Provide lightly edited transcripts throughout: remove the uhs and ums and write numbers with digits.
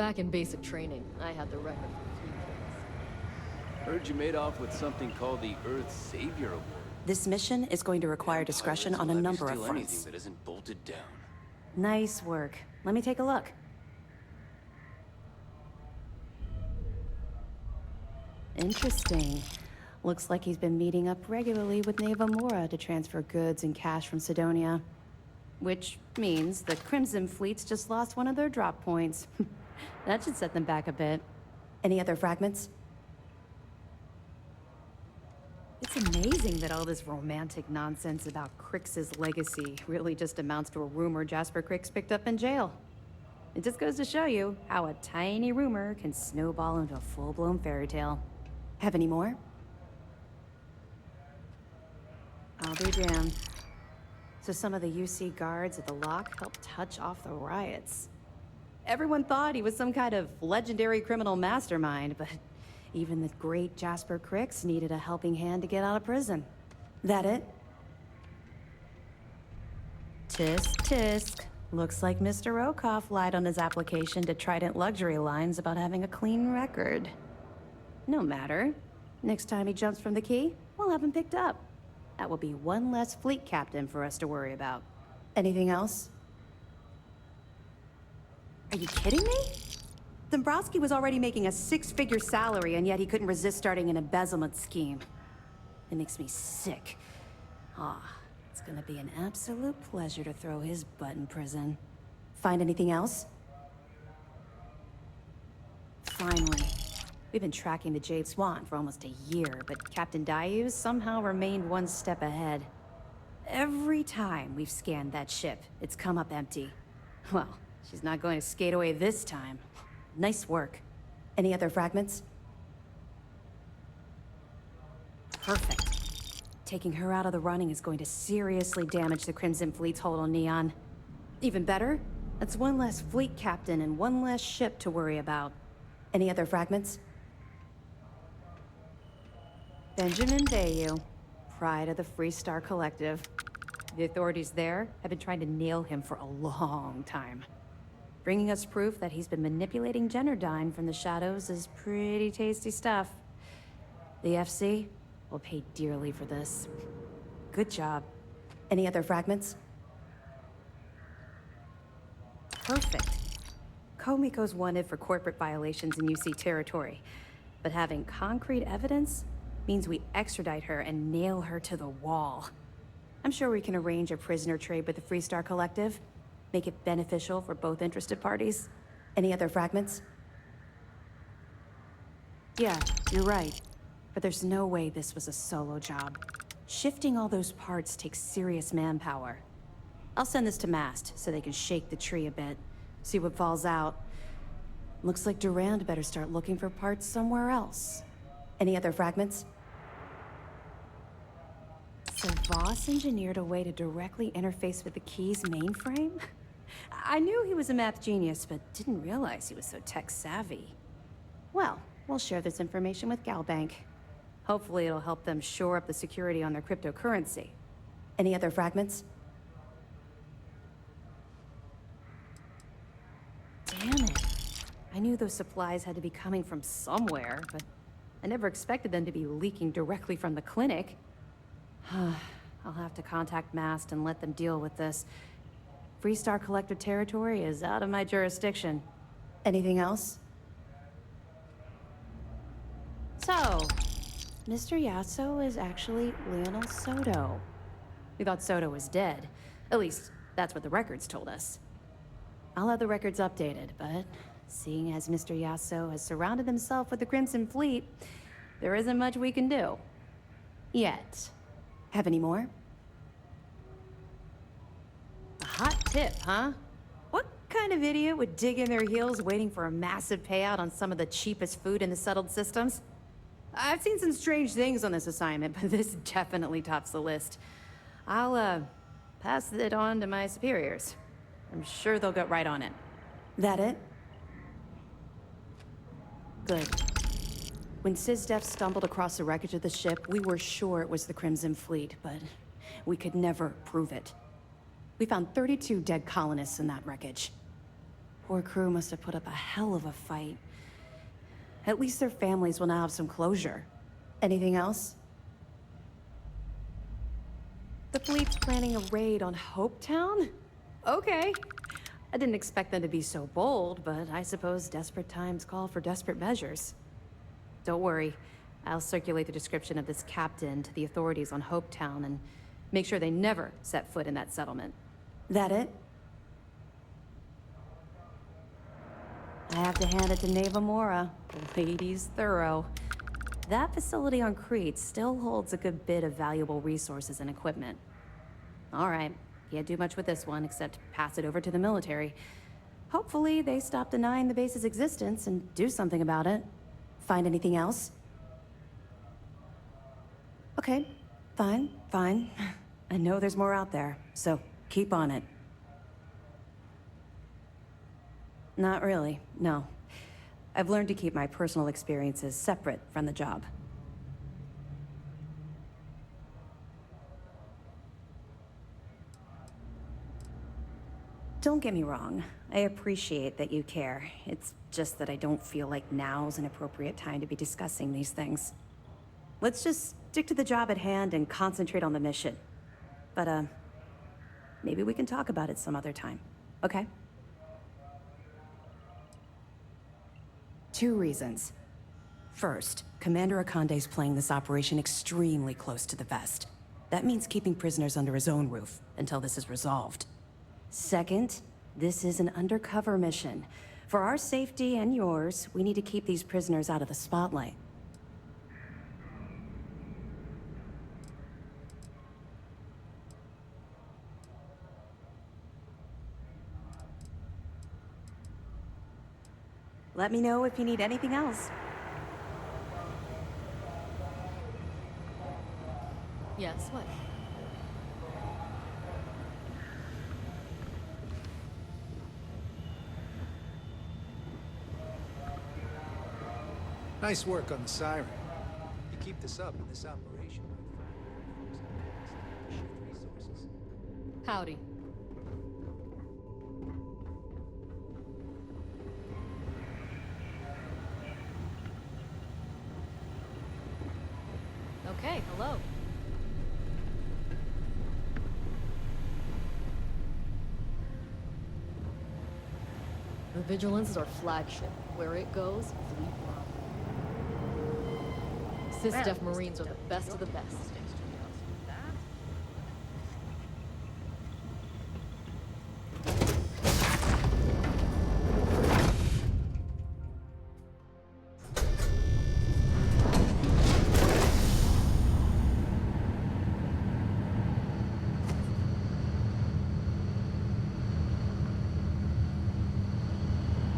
Back in basic training, I had the record for 3 kills. Heard you made off with something called the Earth Savior Award. This mission is going to require discretion on a number of Anything fronts. that isn't bolted down. Nice work. Let me take a look. Interesting. Looks like he's been meeting up regularly with Neva Mora to transfer goods and cash from Sidonia. Which means the Crimson Fleet's just lost one of their drop points. That should set them back a bit. Any other fragments? It's amazing that all this romantic nonsense about Crix's legacy really just amounts to a rumor Jasper Crix picked up in jail. It just goes to show you how a tiny rumor can snowball into a full-blown fairy tale. Have any more? I'll be damned. So some of the UC guards at the lock helped touch off the riots. Everyone thought he was some kind of legendary criminal mastermind, but even the great Jasper Crix needed a helping hand to get out of prison. That it? Tisk tisk. Looks like Mr. Rokoff lied on his application to Trident Luxury Lines about having a clean record. No matter. Next time he jumps from the key, we'll have him picked up. That will be one less fleet captain for us to worry about. Anything else? Are you kidding me? Dombrowski was already making a 6-figure salary, and yet he couldn't resist starting an embezzlement scheme. It makes me sick. It's gonna be an absolute pleasure to throw his butt in prison. Find anything else? Finally. We've been tracking the Jade Swan for almost a year, but Captain Dayus somehow remained one step ahead. Every time we've scanned that ship, it's come up empty. Well, she's not going to skate away this time. Nice work. Any other fragments? Perfect. Taking her out of the running is going to seriously damage the Crimson Fleet's hold on Neon. Even better, that's one less fleet captain and one less ship to worry about. Any other fragments? Benjamin Bayou, pride of the Free Star Collective. The authorities there have been trying to nail him for a long time. Bringing us proof that he's been manipulating Generdyne from the shadows is pretty tasty stuff. The FC will pay dearly for this. Good job. Any other fragments? Perfect. Komiko's wanted for corporate violations in UC territory, but having concrete evidence means we extradite her and nail her to the wall. I'm sure we can arrange a prisoner trade with the Free Star Collective, make it beneficial for both interested parties. Any other fragments? Yeah, you're right. But there's no way this was a solo job. Shifting all those parts takes serious manpower. I'll send this to Mast so they can shake the tree a bit, see what falls out. Looks like Durand better start looking for parts somewhere else. Any other fragments? So Voss engineered a way to directly interface with the key's mainframe? I knew he was a math genius, but didn't realize he was so tech-savvy. Well, we'll share this information with Galbank. Hopefully it'll help them shore up the security on their cryptocurrency. Any other fragments? Damn it. I knew those supplies had to be coming from somewhere, but I never expected them to be leaking directly from the clinic. I'll have to contact Mast and let them deal with this. Free Star Collective territory is out of my jurisdiction. Anything else? So, Mr. Yasso is actually Lionel Soto. We thought Soto was dead. At least, that's what the records told us. I'll have the records updated, but seeing as Mr. Yasso has surrounded himself with the Crimson Fleet, there isn't much we can do. Yet. Have any more? A hot tip, huh? What kind of idiot would dig in their heels waiting for a massive payout on some of the cheapest food in the settled systems? I've seen some strange things on this assignment, but this definitely tops the list. I'll, pass it on to my superiors. I'm sure they'll get right on it. That it? Good. When SysDef stumbled across the wreckage of the ship, we were sure it was the Crimson Fleet, but we could never prove it. We found 32 dead colonists in that wreckage. poor crew must have put up a hell of a fight. At least their families will now have some closure. Anything else? The fleet's planning a raid on Hopetown? Okay. I didn't expect them to be so bold, but I suppose desperate times call for desperate measures. Don't worry. I'll circulate the description of this captain to the authorities on Hopetown and make sure they never set foot in that settlement. That it? I have to hand it to Neva Mora. The lady's thorough. That facility on Crete still holds a good bit of valuable resources and equipment. All right, can't do much with this one except pass it over to the military. Hopefully they stop denying the base's existence and do something about it. Find anything else? Okay, fine. I know there's more out there, so keep on it. Not really, no. I've learned to keep my personal experiences separate from the job. Don't get me wrong. I appreciate that you care. It's just that I don't feel like now's an appropriate time to be discussing these things. Let's just stick to the job at hand and concentrate on the mission. But, maybe we can talk about it some other time, okay? 2 reasons. First, Commander Akande's playing this operation extremely close to the vest. That means keeping prisoners under his own roof until this is resolved. Second, this is an undercover mission. For our safety and yours, we need to keep these prisoners out of the spotlight. Let me know if you need anything else. Yes, what? Nice work on the siren. You keep this up in this operation, resources. Howdy. Okay, hello. The Vigilance is our flagship. Where it goes, fleet wide. Sysdef Marines are the best of the best.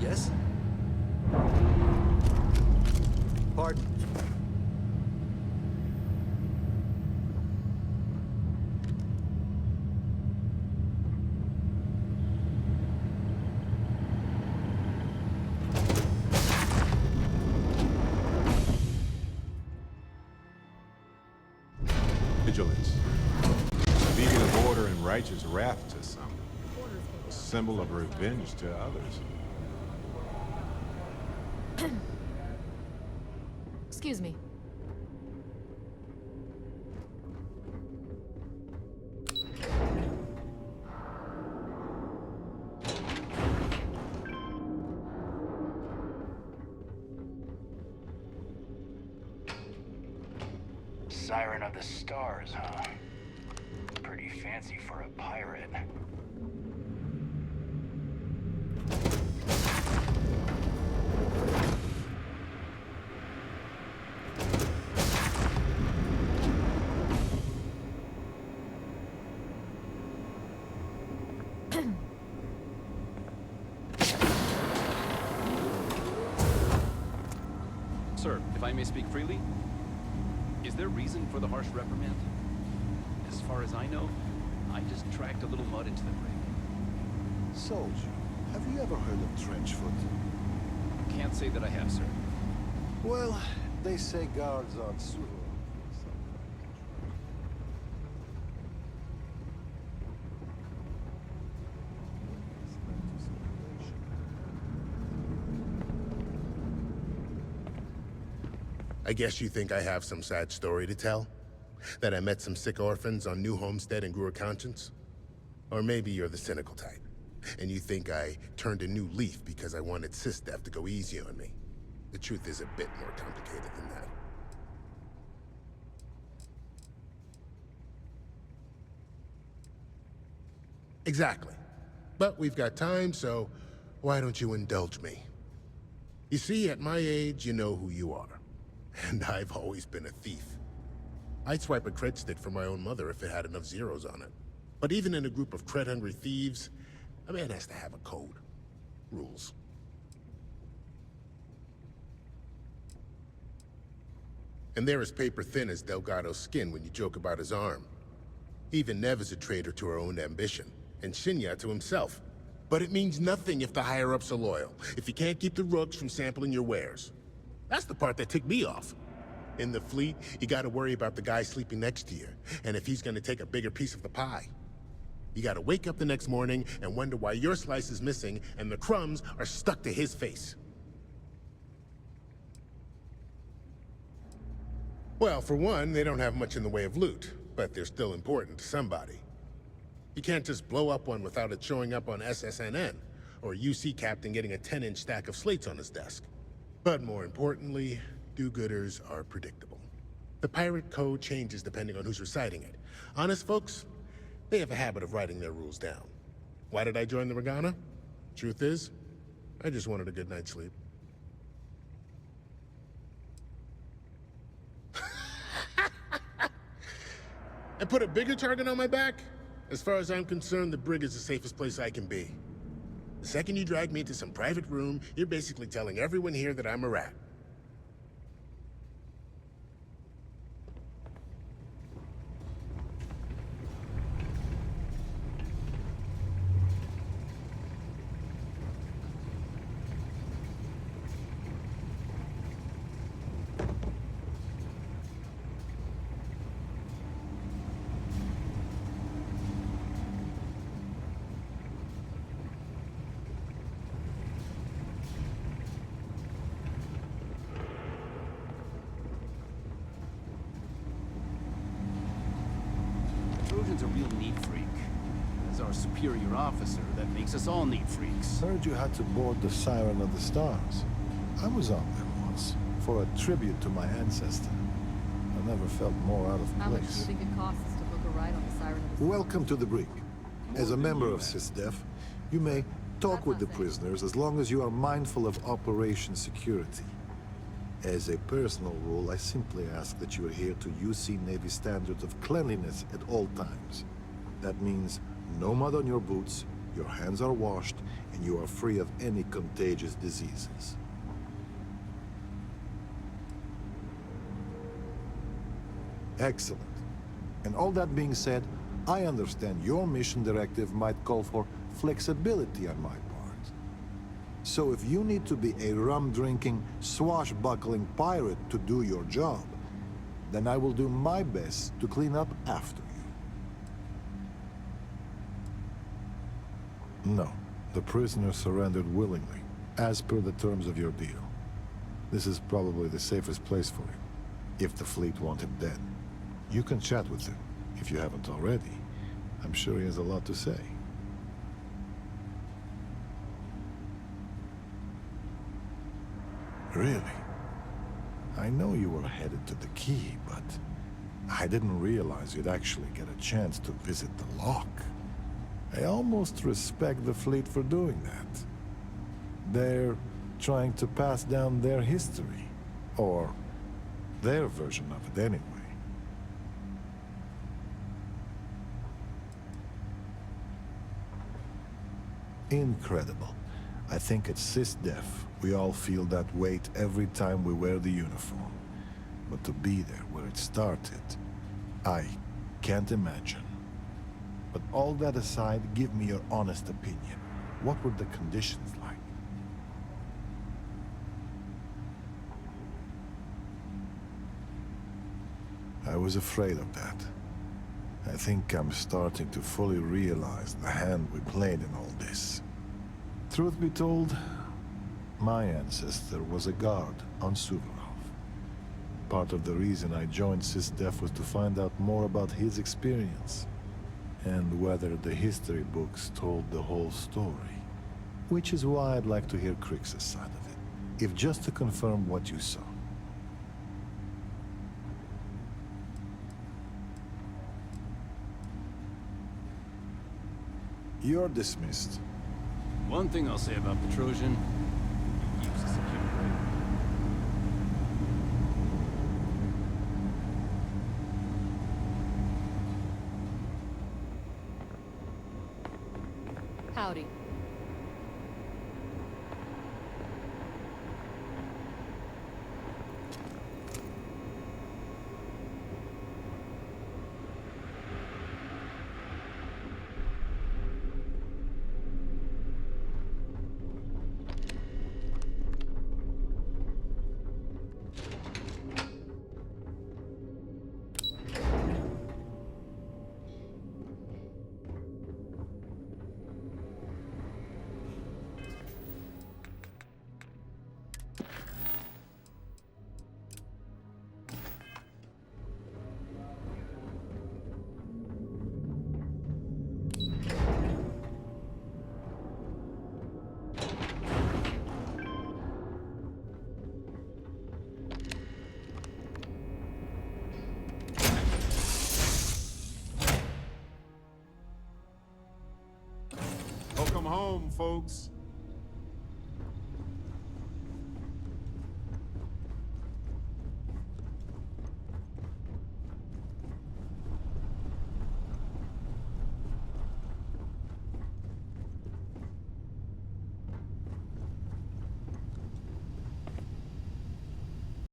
Yes? Pardon? Vigilance. Beacon of order and righteous wrath to some. A symbol of revenge to others. Excuse me. Siren of the Stars, huh? Pretty fancy for a pirate. Sir, if I may speak freely, is there reason for the harsh reprimand? As far as I know, I just tracked a little mud into the brig. Soldier, have you ever heard of trench foot? Can't say that I have, sir. Well, they say guards aren't suitable. I guess you think I have some sad story to tell? That I met some sick orphans on New Homestead and grew a conscience? Or maybe you're the cynical type, and you think I turned a new leaf because I wanted SysDef to go easy on me. The truth is a bit more complicated than that. Exactly. But we've got time, so why don't you indulge me? You see, at my age, you know who you are. And I've always been a thief. I'd swipe a cred stick for my own mother if it had enough zeros on it. But even in a group of cred-hungry thieves, a man has to have a code. Rules. And they're as paper-thin as Delgado's skin when you joke about his arm. Even Nev is a traitor to her own ambition, and Shinya to himself. But it means nothing if the higher-ups are loyal, if you can't keep the rooks from sampling your wares. That's the part that ticked me off. In the fleet, you gotta worry about the guy sleeping next to you, and if he's gonna take a bigger piece of the pie. You gotta wake up the next morning and wonder why your slice is missing and the crumbs are stuck to his face. Well, for one, they don't have much in the way of loot, but they're still important to somebody. You can't just blow up one without it showing up on SSNN, or a UC captain getting a 10-inch stack of slates on his desk. But more importantly, do-gooders are predictable. The pirate code changes depending on who's reciting it. Honest folks, they have a habit of writing their rules down. Why did I join the Regana? Truth is, I just wanted a good night's sleep. And put a bigger target on my back? As far as I'm concerned, the brig is the safest place I can be. The second you drag me into some private room, you're basically telling everyone here that I'm a rat. Trojan's a real neat freak. As our superior officer, that makes us all neat freaks. Heard you had to board the Siren of the Stars. I was on there once, for a tribute to my ancestor. I never felt more out of How much do you place. think it costs us to book a ride on the Siren of the Welcome to the brig. As a member of SysDef, you may talk That's with the not safe. prisoners as long as you are mindful of operation security. As a personal rule, I simply ask that you adhere to UC Navy standards of cleanliness at all times. That means no mud on your boots, your hands are washed, and you are free of any contagious diseases. Excellent. And all that being said, I understand your mission directive might call for flexibility on my part. So if you need to be a rum-drinking, swashbuckling pirate to do your job, then I will do my best to clean up after you. No, the prisoner surrendered willingly, as per the terms of your deal. This is probably the safest place for him, if the fleet want him dead. You can chat with him, if you haven't already. I'm sure he has a lot to say. Really? I know you were headed to the key, but I didn't realize you'd actually get a chance to visit the lock. I almost respect the fleet for doing that. They're trying to pass down their history, or their version of it anyway. Incredible. I think at SysDef, we all feel that weight every time we wear the uniform. But to be there where it started, I can't imagine. But all that aside, give me your honest opinion. What were the conditions like? I was afraid of that. I think I'm starting to fully realize the hand we played in all this. Truth be told, my ancestor was a guard on Suvorov. part of the reason I joined SysDef was to find out more about his experience, and whether the history books told the whole story. Which is why I'd like to hear Crix's side of it, if just to confirm what you saw. You're dismissed. One thing I'll say about the Trojan, he keeps us secure, right? Howdy. Welcome home, folks.